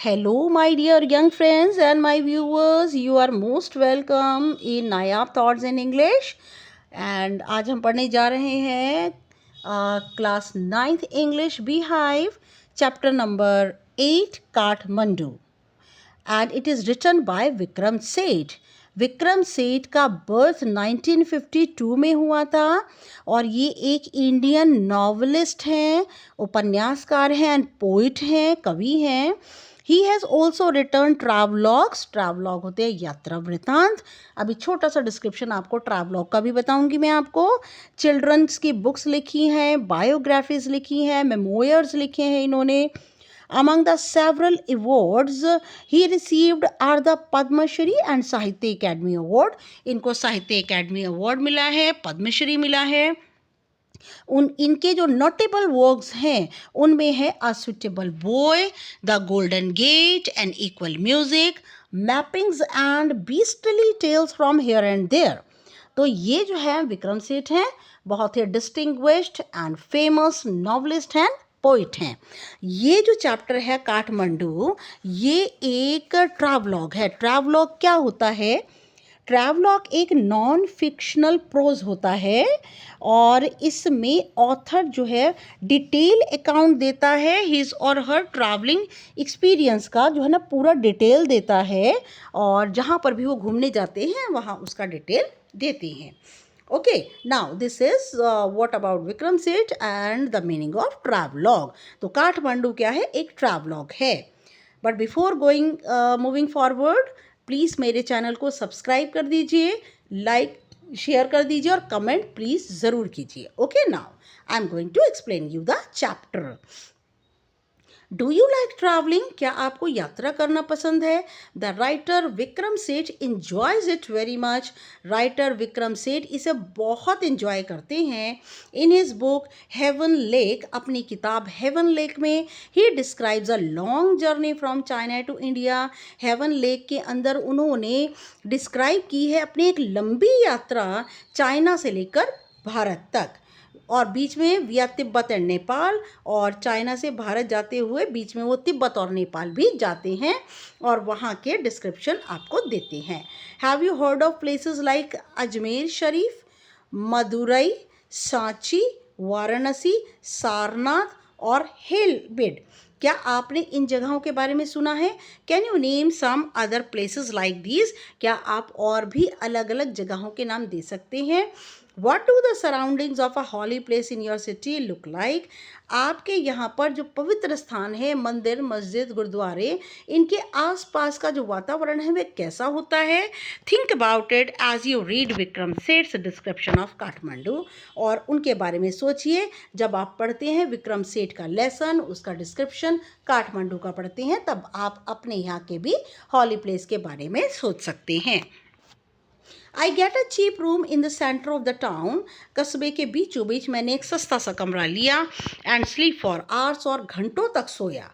Hello, my dear young friends and my viewers. You are most welcome in Nayab thoughts in English. And आज हम पढ़ने जा रहे हैं class 9th English beehive chapter number 8 Kathmandu. And it is written by Vikram Seth. Vikram सेठ का birth 1952 में हुआ था और ये एक इंडियन नॉवलिस्ट हैं, उपन्यासकार हैं एंड पोइट हैं, कवि हैं. He has also written travelogues. Travelogue होते हैं यात्रा वृतांत. अभी छोटा सा डिस्क्रिप्शन आपको ट्रैवलॉग का भी बताऊंगी मैं आपको. चिल्ड्रंस की बुक्स लिखी हैं, बायोग्राफीज लिखी हैं, मेमोयर्स लिखे हैं इन्होंने. Among the several awards he received are the Padma Shri and Sahitya Academy Award. इनको साहित्य अकेडमी अवार्ड मिला है, पद्मश्री मिला है. इनके जो नोटेबल वर्क्स हैं उनमें है a suitable boy, the golden gate and equal music, mappings and beastly tales from here and there. तो ये जो है विक्रम सेठ हैं, बहुत ही डिस्टिंग्विश्ड एंड फेमस नॉवलिस्ट हैं, पोइट हैं. ये जो चैप्टर है काठमांडू, ये एक ट्रैवलॉग है. ट्रैवलॉग क्या होता है? ट्रैवलॉग एक नॉन फिक्शनल प्रोज होता है और इसमें ऑथर जो है डिटेल अकाउंट देता है हिज और हर ट्रैवलिंग एक्सपीरियंस का, जो है ना पूरा डिटेल देता है और जहाँ पर भी वो घूमने जाते हैं वहाँ उसका डिटेल देते हैं. Okay, now this is what about Vikram Seth and the meaning of travelogue. तो काठमांडू क्या है? एक ट्रैवलॉग है. But before going moving forward, please मेरे चैनल को सब्सक्राइब कर दीजिए, लाइक शेयर कर दीजिए और कमेंट प्लीज़ ज़रूर कीजिए. Okay, now I am going to explain you the chapter. Do you like travelling? क्या आपको यात्रा करना पसंद है? The writer Vikram Seth enjoys it very much. Writer Vikram Seth इसे बहुत इंजॉय करते हैं. In his book Heaven Lake, अपनी किताब हेवन लेक में ही describes a long journey from China to India. Heaven Lake के अंदर उन्होंने डिस्क्राइब की है अपनी एक लंबी यात्रा चाइना से लेकर भारत तक और बीच में विया तिब्बत एंड नेपाल, और चाइना से भारत जाते हुए बीच में वो तिब्बत और नेपाल भी जाते हैं और वहाँ के डिस्क्रिप्शन आपको देते हैं. Have you heard of places like Ajmer Sharif, Madurai, Sanchi, Varanasi, Sarnath और हेलबिड? क्या आपने इन जगहों के बारे में सुना है? Can you name some other places like these? क्या आप और भी अलग अलग जगहों के नाम दे सकते हैं? What do the surroundings of a holy place in your city look like? आपके यहाँ पर जो पवित्र स्थान है, मंदिर, मस्जिद, गुरुद्वारे, इनके आसपास का जो वातावरण है वह कैसा होता है? Think about it as you read Vikram Seth's description of Kathmandu. और उनके बारे में सोचिए जब आप पढ़ते हैं विक्रम सेठ का लेसन, उसका डिस्क्रिप्शन काठमांडू का पढ़ते हैं, तब आप अपने यहाँ के भी हॉली प्लेस के बारे में सोच सकते हैं. I get a cheap room in the centre of the town. कस्बे के बीचों बीच मैंने एक सस्ता सा कमरा लिया एंड स्लीप फॉर आवर्स, और घंटों तक सोया.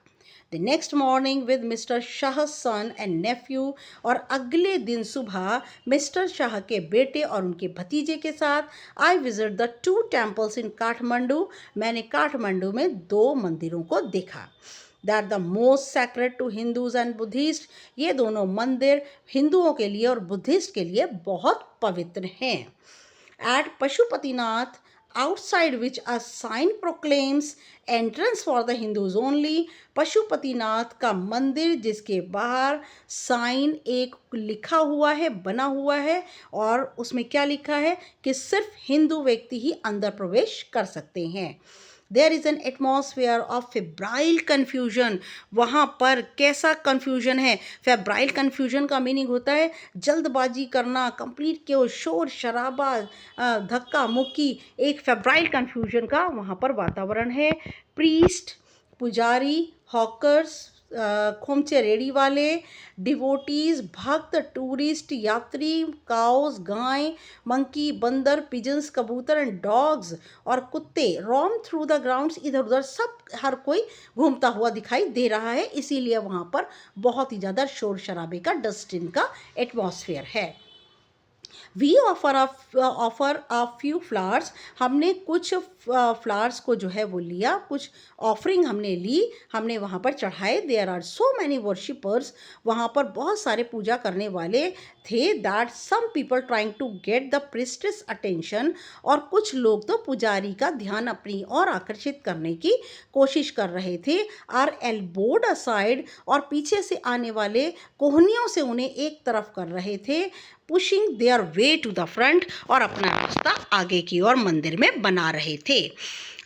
The next morning with mister Shah son and nephew, और अगले दिन सुबह मिस्टर शाह के बेटे और उनके भतीजे के साथ I visit the 2 temples in Kathmandu. मैंने काठमांडू में 2 मंदिरों को देखा. That the most sacred to Hindus and Buddhist. ये दोनों मंदिर हिंदुओं के लिए और बुद्धिस्ट के लिए बहुत पवित्र हैं. At Pashupatinath, outside which a sign proclaims entrance for the Hindus only. Pashupatinath का मंदिर जिसके बाहर साइन एक लिखा हुआ है, बना हुआ है, और उसमें क्या लिखा है कि सिर्फ हिंदू व्यक्ति ही अंदर प्रवेश कर सकते हैं. There is an atmosphere of febrile confusion. वहाँ पर कैसा कन्फ्यूजन है? फेब्राइल कन्फ्यूजन का मीनिंग होता है जल्दबाजी करना, कंप्लीट के शोर शराबा, धक्का मुक्की. एक फेब्राइल कन्फ्यूजन का वहाँ पर वातावरण है. प्रीस्ट, पुजारी, हॉकर्स, खोमचे रेडी वाले, डिवोटीज, भक्त, टूरिस्ट, यात्री, काउस, गाय, मंकी, बंदर, पिजन्स, कबूतर एंड डॉग्स, और कुत्ते रोम थ्रू द ग्राउंड्स. इधर उधर सब हर कोई घूमता हुआ दिखाई दे रहा है, इसीलिए वहाँ पर बहुत ही ज़्यादा शोर शराबे का, डस्टिन का एटमॉस्फेयर है. We offer a few flowers. हमने कुछ फ्लावर्स को जो है वो लिया, कुछ ऑफरिंग हमने ली, हमने वहाँ पर चढ़ाए। There are so many worshippers, वहाँ पर बहुत सारे पूजा करने वाले थे। That some people trying to get the priestess attention, और कुछ लोग तो पुजारी का ध्यान अपनी ओर आकर्षित करने की कोशिश कर रहे थे। आर एल्बोड असाइड, और पीछे से आने वाले कोहनियों से उन्हें एक तरफ कर रहे थे। Pushing their way to the front, और अपना रास्ता आगे की ओर मंदिर में बना रहे थे।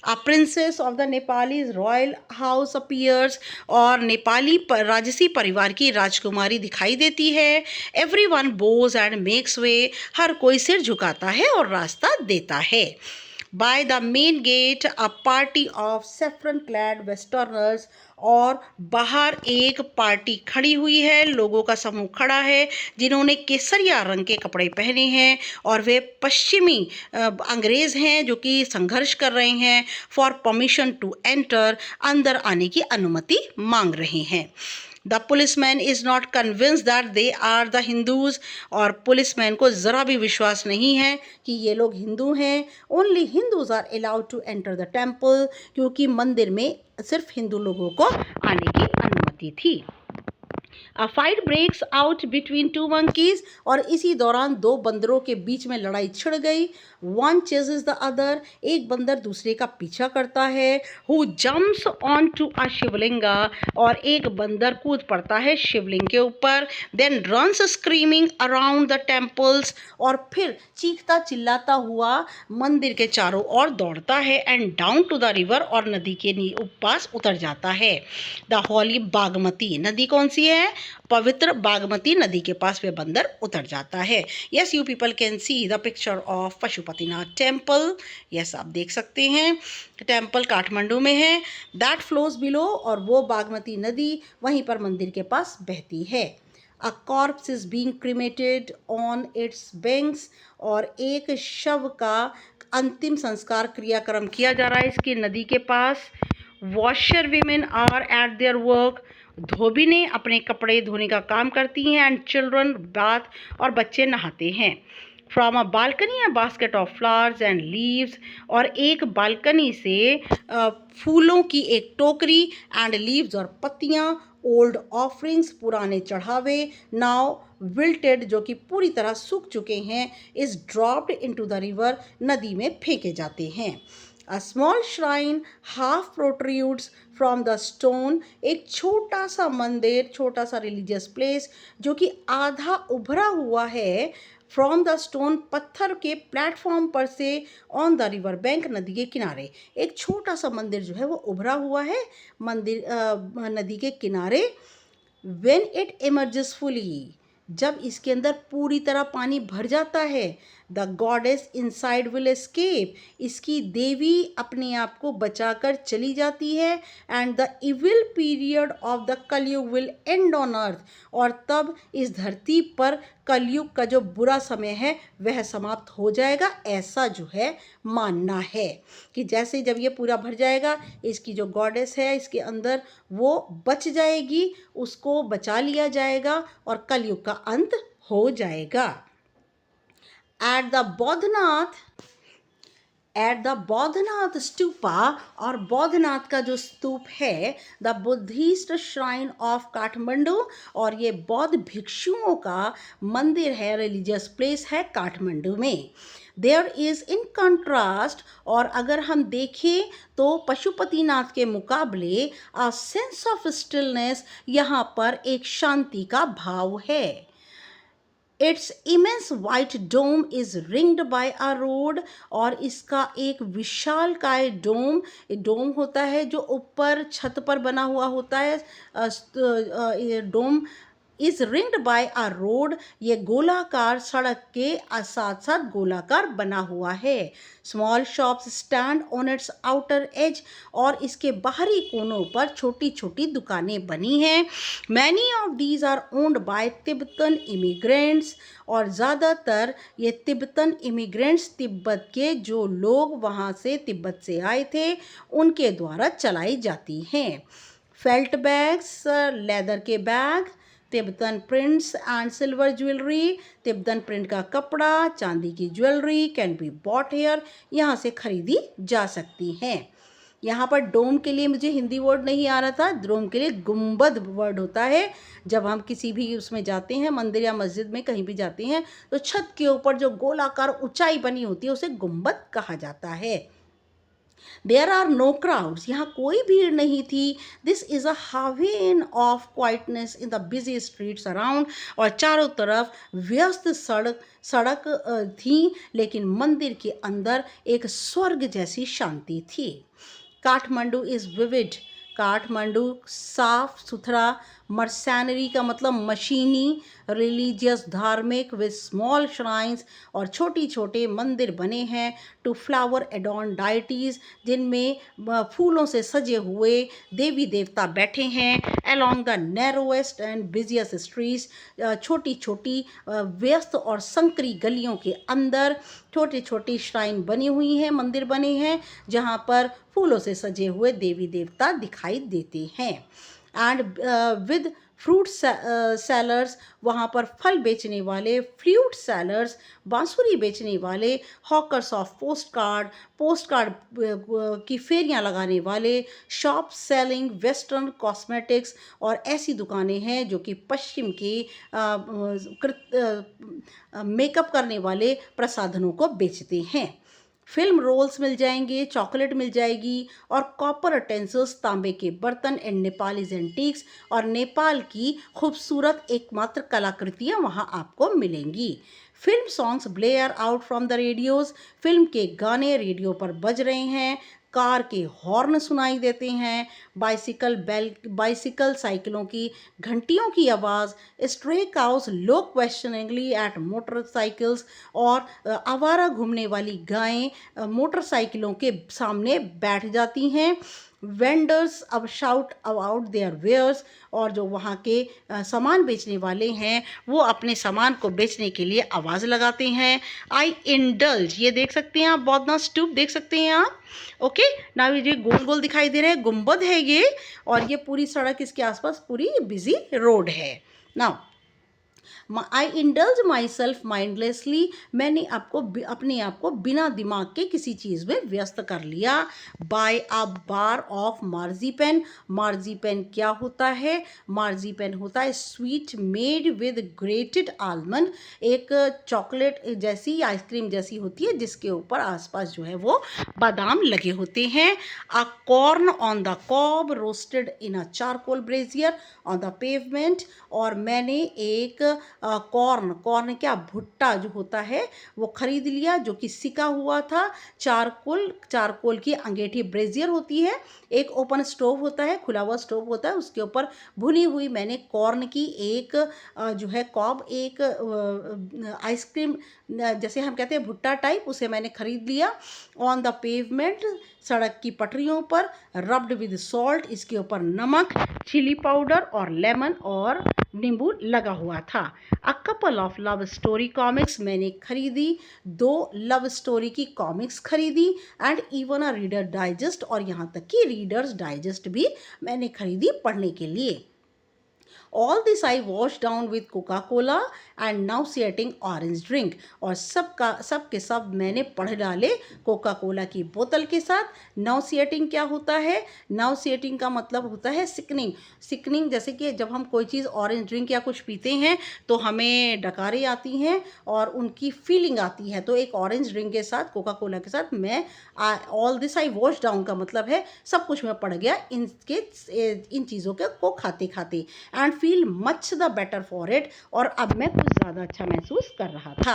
A princess of the Nepalese royal house appears, और नेपाली राजसी परिवार की राजकुमारी दिखाई देती है। Everyone bows and makes way, हर कोई सिर झुकाता है और रास्ता देता है। By the main gate, a party of saffron-clad westerners, और बाहर एक पार्टी खड़ी हुई है, लोगों का समूह खड़ा है जिन्होंने केसरिया रंग के कपड़े पहने हैं, और वे पश्चिमी अंग्रेज हैं जो कि संघर्ष कर रहे हैं। फॉर परमिशन टू एंटर, अंदर आने की अनुमति मांग रहे हैं। The policeman is not convince that they are the Hindus, और पुलिसमैन को ज़रा भी विश्वास नहीं है कि ये लोग हिंदू हैं। Only Hindus are allowed to enter the temple, क्योंकि मंदिर में सिर्फ हिंदू लोगों को आने की अनुमति थी। A fight breaks out between two monkeys, और इसी दौरान दो बंदरों के बीच में लड़ाई छिड़ गई। One chases the other, एक बंदर दूसरे का पीछा करता है। Who jumps onto a Shivalinga, और एक बंदर कूद पड़ता है शिवलिंग के ऊपर। Then runs screaming around the temples, और फिर चीखता चिल्लाता हुआ मंदिर के चारों ओर दौड़ता है। And down to the river, और नदी के पास उतर जाता है। The holy बागमती, नदी कौन सी है? पवित्र बागमती नदी के पास वे बंदर उतर जाता है। Yes, you people can see the picture of Pashupatinath temple. Yes, आप देख सकते हैं टेम्पल काठमांडू में है। दैट फ्लोज बिलो, और वो बागमती नदी वहीं पर मंदिर के पास बहती है। A corpse is being cremated on its banks, और एक शव का अंतिम संस्कार क्रियाक्रम किया जा रहा है इसकी नदी के पास। Washer women are at their work, धोबिनें अपने कपड़े धोने का काम करती हैं। एंड चिल्ड्रन बाथ, और बच्चे नहाते हैं। From a balcony a basket of flowers and leaves, और एक बालकनी से फूलों की एक टोकरी, एंड लीव्स और पत्तियाँ, ओल्ड ऑफरिंग्स पुराने चढ़ावे, नाउ विल्टेड जो कि पूरी तरह सूख चुके हैं, is dropped into the river, नदी में फेंके जाते हैं। A small shrine half protrudes from the stone, एक छोटा सा मंदिर, छोटा सा रिलीजियस प्लेस जो कि आधा उभरा हुआ है फ्रॉम द स्टोन, पत्थर के प्लेटफॉर्म पर से, ऑन द रिवर बैंक, नदी के किनारे। एक छोटा सा मंदिर जो है वो उभरा हुआ है मंदिर नदी के किनारे। When it emerges fully, जब इसके अंदर पूरी तरह पानी भर जाता है, the goddess inside will escape, इसकी देवी अपने आप को बचाकर चली जाती है। And the evil period of the कलयुग विल एंड ऑन अर्थ, और तब इस धरती पर कलयुग का जो बुरा समय है वह समाप्त हो जाएगा, ऐसा जो है मानना है कि जैसे जब ये पूरा भर जाएगा, इसकी जो गॉडेस है इसके अंदर वो बच जाएगी, उसको बचा लिया जाएगा और कलयुग का अंत हो जाएगा। एट द बौद्धनाथ स्तूपा, और बौद्धनाथ का जो स्तूप है, the Buddhist shrine of Kathmandu, और ये बौद्ध भिक्षुओं का मंदिर है, रिलीजियस प्लेस है काठमांडू में। देयर इज़ इन कंट्रास्ट, और अगर हम देखें तो पशुपतिनाथ के मुकाबले अ सेंस ऑफ स्टिलनेस, यहाँ पर एक शांति का भाव है। Its immense white dome is ringed by a road, और इसका एक विशालकाय डोम होता है जो ऊपर छत पर बना हुआ होता है। Dome is ringed by a road, ये गोलाकार सड़क के साथ साथ गोलाकार बना हुआ है। Small shops stand on it's outer as, और इसके बाहरी कोनों पर छोटी छोटी दुकानें बनी हैं। Many of these are owned by Tibetan immigrants, और ज़्यादातर ये तिब्बतन इमिग्रेंट्स, तिब्बत के जो लोग वहाँ से तिब्बत से आए थे उनके द्वारा चलाई जाती हैं। फेल्ट बैग्स, लेदर के bag, Tibetan prints and silver jewellery, Tibetan print का कपड़ा, चांदी की jewellery can be bought here, यहाँ से खरीदी जा सकती हैं। यहाँ पर डोम के लिए मुझे हिंदी वर्ड नहीं आ रहा था, डोम के लिए गुंबद वर्ड होता है। जब हम किसी भी उसमें जाते हैं, मंदिर या मस्जिद में कहीं भी जाते हैं, तो छत के ऊपर जो गोलाकार ऊंचाई बनी होती है उसे गुंबद कहा जाता है। देयर आर नो क्राउड्स, यहाँ कोई भीड़ नहीं थी। This is a haven of quietness in the busy streets around, और चारों तरफ व्यस्त सड़क थी, लेकिन मंदिर के अंदर एक स्वर्ग जैसी शांति थी। काठमांडू इज़ विविड, काठमांडू साफ सुथरा, मर्सैनरी का मतलब मशीनी, रिलीजियस धार्मिक विद स्मॉल श्राइन्स, और छोटी छोटे मंदिर बने हैं टू फ्लावर एडॉर्न डाइटीज़, जिनमें फूलों से सजे हुए देवी देवता बैठे हैं। Along the narrowest and busiest streets, छोटी छोटी व्यस्त और संकरी गलियों के अंदर छोटी छोटी श्राइन बनी हुई हैं, मंदिर बने हैं, जहाँ पर फूलों से सजे हुए देवी देवता दिखाई देते हैं। एंड विद फ्रूट सेलर्स, वहाँ पर फल बेचने वाले, फ्लूट सेलर्स बांसुरी बेचने वाले, हॉकर्स ऑफ पोस्ट कार्ड की फेरियाँ लगाने वाले, शॉप सेलिंग वेस्टर्न कॉस्मेटिक्स, और ऐसी दुकानें हैं जो कि पश्चिम के मेकअप करने वाले प्रसाधनों को बेचते हैं। फिल्म रोल्स मिल जाएंगे, चॉकलेट मिल जाएगी, और कॉपर टेंसल्स तांबे के बर्तन एंड नेपालीज एंटीक्स, और नेपाल की खूबसूरत एकमात्र कलाकृतियाँ वहाँ आपको मिलेंगी। Film songs Blair out from the radios, film के गाने रेडियो पर बज रहे हैं, कार के हॉर्न सुनाई देते हैं, बाइसिकल साइकिलों की घंटियों की आवाज़, स्ट्रे काउस लोग क्वेश्चनिंगली एट मोटरसाइकिल्स, और आवारा घूमने वाली गायें मोटरसाइकिलों के सामने बैठ जाती हैं। वेंडर्स अब शाउट अबाउट देयर वेयर्स, और जो वहाँ के सामान बेचने वाले हैं वो अपने सामान को बेचने के लिए आवाज़ लगाते हैं। आई इंडल्ज, ये देख सकते हैं आप, बौद्धना स्तूप देख सकते हैं आप। ओके, ना ये गोल गोल दिखाई दे रहे हैं, गुंबद है ये, और ये पूरी सड़क इसके आसपास पूरी बिजी रोड है। Now I indulge my self mindlessly, मैंने अपने आप को बिना दिमाग के किसी चीज़ में व्यस्त कर लिया। बाय अ बार ऑफ मार्जीपेन, मार्जीपेन क्या होता है? मार्जीपेन होता है sweet made with grated almond, एक चॉकलेट जैसी आइसक्रीम जैसी होती है जिसके ऊपर आसपास जो है वो बादाम लगे होते हैं। A corn on the cob roasted in a charcoal brazier on the pavement, और मैंने एक कॉर्न क्या, भुट्टा जो होता है वो खरीद लिया, जो कि सिका हुआ था। चारकोल की अंगीठी ब्रेजियर होती है, एक ओपन स्टोव होता है, खुला हुआ स्टोव होता है, उसके ऊपर भुनी हुई मैंने कॉर्न की एक जो है कॉब, एक आइसक्रीम जैसे हम कहते हैं भुट्टा टाइप, उसे मैंने खरीद लिया। ऑन द पेवमेंट, सड़क की पटरियों पर, रब्ड विद सॉल्ट, इसके ऊपर नमक, चिली पाउडर और लेमन और नींबू लगा हुआ था। A couple of love story comics, मैंने खरीदी 2 लव स्टोरी की कॉमिक्स खरीदी, and even a reader digest, और यहाँ तक कि रीडर्स डाइजेस्ट भी मैंने खरीदी पढ़ने के लिए। All this I washed down with Coca-Cola and now nauseating orange drink, और सब के सब मैंने पढ़ डाले कोका कोला की बोतल के साथ। nauseating क्या होता है? nauseating का मतलब होता है सिकनिंग, जैसे कि जब हम कोई चीज़ ऑरेंज ड्रिंक या कुछ पीते हैं तो हमें डकारें आती हैं और उनकी फीलिंग आती है, तो एक ऑरेंज ड्रिंक के साथ, कोका कोला के साथ मैं all this I wash down का मतलब है सब कुछ मैं पढ़ गया इन चीज़ों को खाते खाते, and feel much the better for it, और अब मैं कुछ ज़्यादा अच्छा महसूस कर रहा था।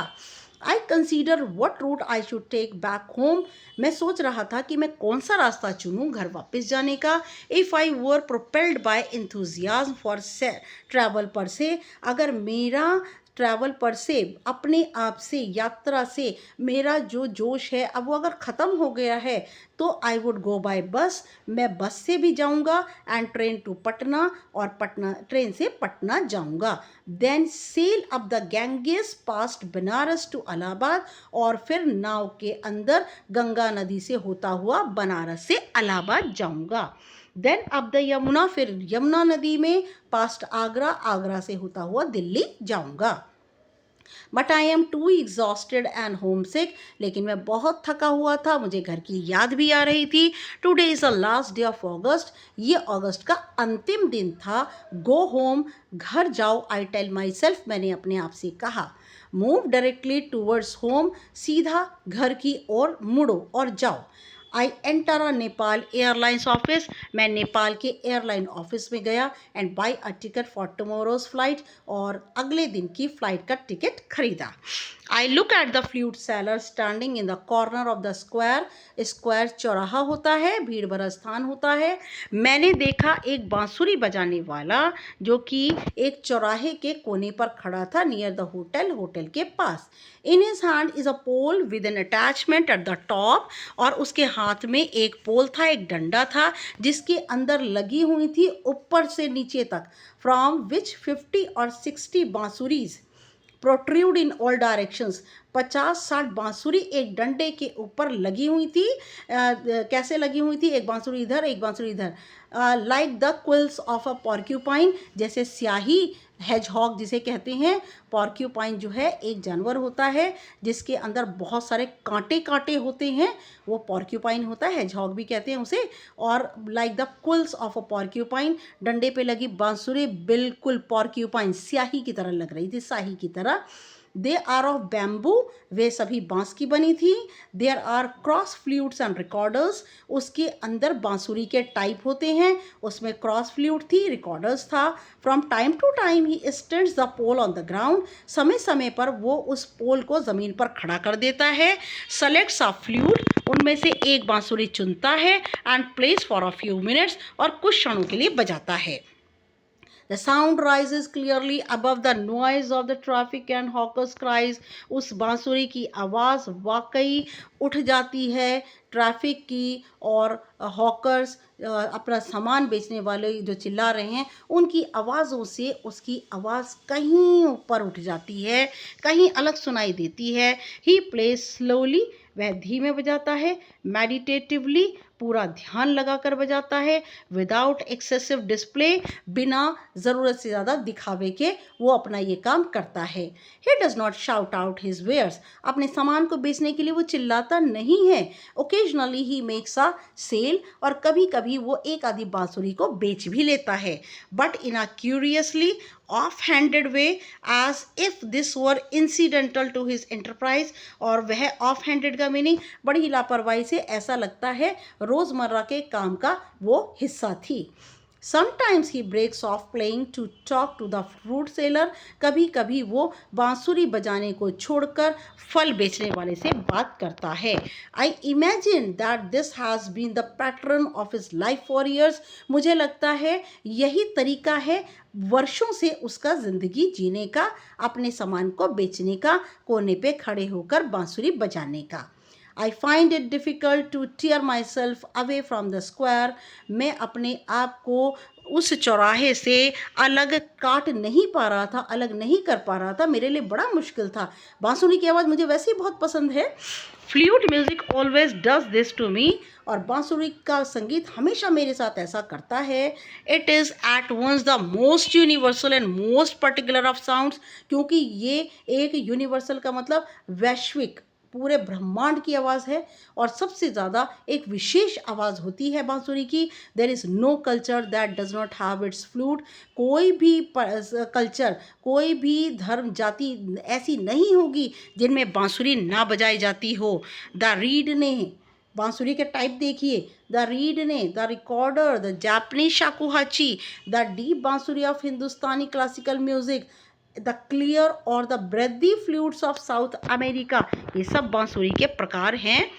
I consider what route I should take back home, मैं सोच रहा था कि मैं कौन सा रास्ता चुनूँ घर वापस जाने का। If I were propelled by enthusiasm for travel पर से, अगर मेरा ट्रैवल पर से, अपने आप से, यात्रा से मेरा जो जोश है अब वो अगर ख़त्म हो गया है, तो आई वुड गो बाय बस, मैं बस से भी जाऊंगा, एंड ट्रेन टू पटना, और ट्रेन से पटना जाऊंगा। Then sail up the Ganges past Banaras to Allahabad, और फिर नाव के अंदर गंगा नदी से होता हुआ बनारस से इलाहाबाद जाऊंगा। देन अप द यमुना, फिर यमुना नदी में, पास्ट आगरा, आगरा से होता हुआ दिल्ली जाऊंगा। But I am too exhausted and homesick, लेकिन मैं बहुत थका हुआ था, मुझे घर की याद भी आ रही थी। Today is the last day of अगस्त, ये अगस्त का अंतिम दिन था। गो होम, घर जाओ, आई टेल माई सेल्फ, मैंने अपने आप से कहा। मूव डायरेक्टली टूवर्ड्स होम, सीधा घर की ओर मुड़ो और जाओ। I enter a Nepal airlines office, मैं नेपाल के एयरलाइन ऑफिस में गया and by a ticket for tomorrow's flight, और अगले दिन की फ्लाइट का टिकट खरीदा। I look at the flute seller standing in the corner of the square, square चौराहा होता है, भीड़ भरा स्थान होता है। मैंने देखा एक बांसुरी बजाने वाला जो कि एक चौराहे के कोने पर खड़ा था, नियर द होटल, होटल के पास। In his hand is a pole with an attachment at the top, और उसके हाथ में एक पोल था, एक डंडा था जिसके अंदर लगी हुई थी ऊपर से नीचे तक, फ्रॉम विच 50 और 60 बांसुरीज प्रोट्रूड इन ऑल डायरेक्शंस। 50-60 बांसुरी एक डंडे के ऊपर लगी हुई थी। कैसे लगी हुई थी? एक बांसुरी इधर, एक बांसुरी इधर, like the quills of a porcupine, जैसे स्याही, हेजहॉग जिसे कहते हैं। पॉर्क्यूपाइन जो है एक जानवर होता है जिसके अंदर बहुत सारे कांटे कांटे होते हैं, वो पॉर्क्यूपाइन होता है, हेजहॉग भी कहते हैं उसे। और like the quills of a porcupine, डंडे पे लगी बांसुरी बिल्कुल पॉर्क्यूपाइन, स्याही की तरह लग रही थी, स्याही की तरह। दे आर ऑफ बैम्बू, वे सभी बांस की बनी थी। There are cross flutes and recorders, उसके अंदर बांसुरी के टाइप होते हैं, उसमें क्रॉस फ्लूट थी, रिकॉर्डर्स था। From time to time he stands the pole on the ground, समय समय पर वो उस पोल को ज़मीन पर खड़ा कर देता है। सेलेक्ट्स अ फ्लूट, उनमें से एक बांसुरी चुनता है, and place for a few minutes, और कुछ क्षणों के लिए बजाता है। The sound rises clearly above the noise of the traffic and hawkers' cries. उस बांसुरी की आवाज़ वाकई उठ जाती है ट्रैफिक की, और हॉकर्स अपना सामान बेचने वाले जो चिल्ला रहे हैं उनकी आवाज़ों से उसकी आवाज़ कहीं ऊपर उठ जाती है, कहीं अलग सुनाई देती है। ही प्लेज स्लोली, वह धीमे बजाता है, मेडिटेटिवली, पूरा ध्यान लगाकर बजाता है, विदाउट एक्सेसिव डिस्प्ले, बिना ज़रूरत से ज़्यादा दिखावे के वो अपना ये काम करता है। He does not shout out his wares, अपने सामान को बेचने के लिए वो चिल्लाता नहीं है। Occasionally he makes a sale, और कभी कभी वो एक आधी बांसुरी को बेच भी लेता है, but in a curiously off-handed way, as if this were incidental to his enterprise. और वह ऑफ-हैंडेड का मीनिंग बड़ी लापरवाही से, ऐसा लगता है रोज़मर्रा के काम का वो हिस्सा थी। Sometimes he breaks off playing to talk to the fruit seller, कभी कभी वो बांसुरी बजाने को छोड़कर फल बेचने वाले से बात करता है। I imagine that this has been the pattern of his life for years, मुझे लगता है यही तरीका है वर्षों से उसका ज़िंदगी जीने का, अपने सामान को बेचने का, कोने पे खड़े होकर बांसुरी बजाने का। I find it difficult to tear myself away from the square, मैं अपने आप को उस चौराहे से अलग काट नहीं पा रहा था, अलग नहीं कर पा रहा था, मेरे लिए बड़ा मुश्किल था। बांसुरी की आवाज़ मुझे वैसे ही बहुत पसंद है। Flute music always does this to me, और बांसुरी का संगीत हमेशा मेरे साथ ऐसा करता है। It is at once the most universal and most particular of sounds, क्योंकि ये एक यूनिवर्सल का मतलब वैश्विक, पूरे ब्रह्मांड की आवाज़ है, और सबसे ज़्यादा एक विशेष आवाज़ होती है बांसुरी की। There is no culture that does not have its flute, कोई भी कल्चर, कोई भी धर्म जाति ऐसी नहीं होगी जिनमें बांसुरी ना बजाई जाती हो। द रीड ने, बांसुरी के टाइप देखिए, the reed ney, the recorder, the Japanese shakuhachi, the deep bansuri of Hindustani classical music, the clear और the breathy flutes of South America, ये सब बांसुरी के प्रकार हैं।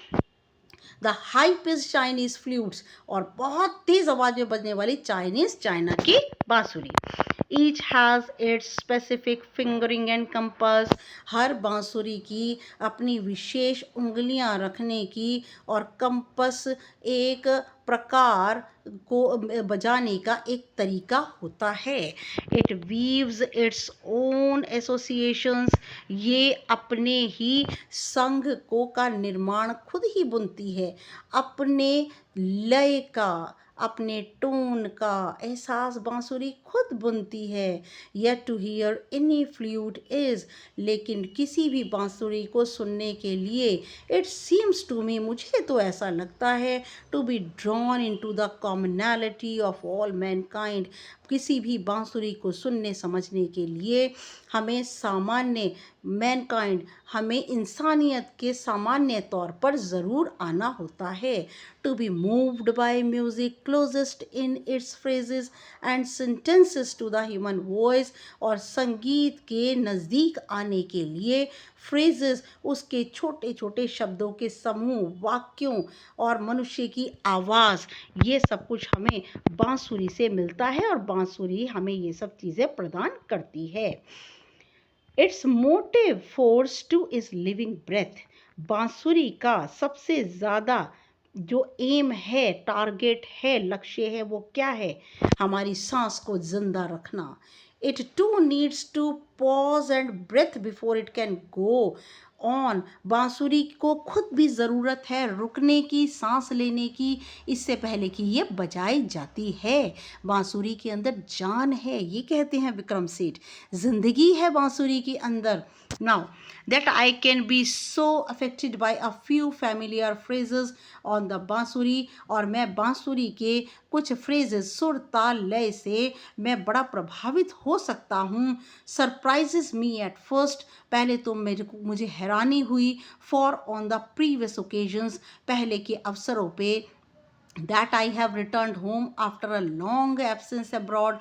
The high pitch Chinese flutes, और बहुत तेज़ आवाज़ में बजने वाली चाइनीज, चाइना की बांसुरी। Each has its specific fingering and compass, हर बांसुरी की अपनी विशेष उंगलियां रखने की और कंपस, एक प्रकार को बजाने का एक तरीका होता है। It weaves its own associations, ये अपने ही संघ को का निर्माण खुद ही बुनती है, अपने लय का, अपने टोन का एहसास बांसुरी खुद बुनती है। Yet to hear any flute is, लेकिन किसी भी बांसुरी को सुनने के लिए इट सीम्स टू मी, मुझे तो ऐसा लगता है, to be drawn into the commonality of all mankind, किसी भी बांसुरी को सुनने समझने के लिए हमें सामान्य मैनकाइंड, हमें इंसानियत के सामान्य तौर पर ज़रूर आना होता है। To be moved by music closest in its phrases and sentences to the human voice, और संगीत के नज़दीक आने के लिए फ्रेजेस, उसके छोटे छोटे शब्दों के समूह, वाक्यों और मनुष्य की आवाज़, ये सब कुछ हमें बांसुरी से मिलता है और बांसुरी हमें ये सब चीज़ें प्रदान करती है। Its motive force too is living breath, बांसुरी का सबसे ज़्यादा जो एम है, टारगेट है, लक्ष्य है, वो क्या है? हमारी सांस को जिंदा रखना। It too needs to pause and breathe before it can go on, बांसुरी को खुद भी ज़रूरत है रुकने की, सांस लेने की, इससे पहले कि ये बजाई जाती है। बांसुरी के अंदर जान है, ये कहते हैं विक्रम सेठ, जिंदगी है बांसुरी के अंदर। Now that I can be so affected by a few familiar phrases on the बांसुरी, और मैं बांसुरी के कुछ फ्रेजेस, सुर ताल लय से मैं बड़ा प्रभावित हो सकता हूँ। सरप्राइजेस मी एट फर्स्ट, पहले तो मुझे हैरानी हुई। For on the previous occasions, पहले के अवसरों पे, that I have returned home after a long absence abroad,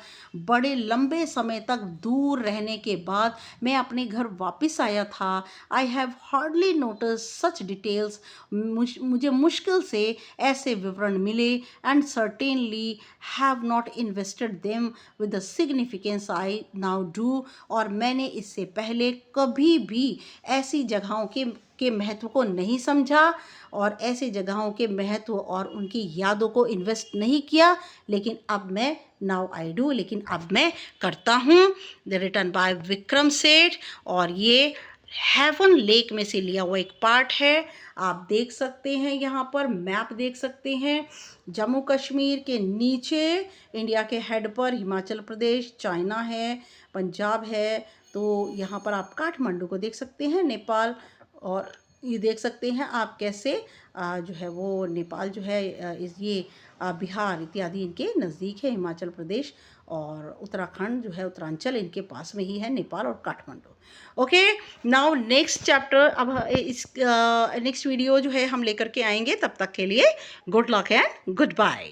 बड़े लंबे समय तक दूर रहने के बाद मैं अपने घर वापस आया था। I have hardly noticed such details, मुझे मुश्किल से ऐसे विवरण मिले, and certainly have not invested them with the significance I now do, और मैंने इससे पहले कभी भी ऐसी जगहों के महत्व को नहीं समझा और ऐसे जगहों के महत्व और उनकी यादों को इन्वेस्ट नहीं किया, लेकिन अब मैं नाउ आई डू, लेकिन अब मैं करता हूँ। रिटन बाय विक्रम सेठ, और ये हेवन लेक में से लिया हुआ एक पार्ट है। आप देख सकते हैं, यहाँ पर मैप देख सकते हैं, जम्मू कश्मीर के नीचे इंडिया के हेड पर हिमाचल प्रदेश, चाइना है, पंजाब है, तो यहाँ पर आप काठमांडू को देख सकते हैं, नेपाल, और ये देख सकते हैं आप कैसे जो है वो नेपाल जो है ये बिहार इत्यादि इनके नज़दीक है, हिमाचल प्रदेश और उत्तराखंड जो है, उत्तरांचल इनके पास में ही है, नेपाल और Kathmandu. Okay, now next chapter, अब इस नेक्स्ट वीडियो जो है हम लेकर के आएंगे, तब तक के लिए good luck and good bye.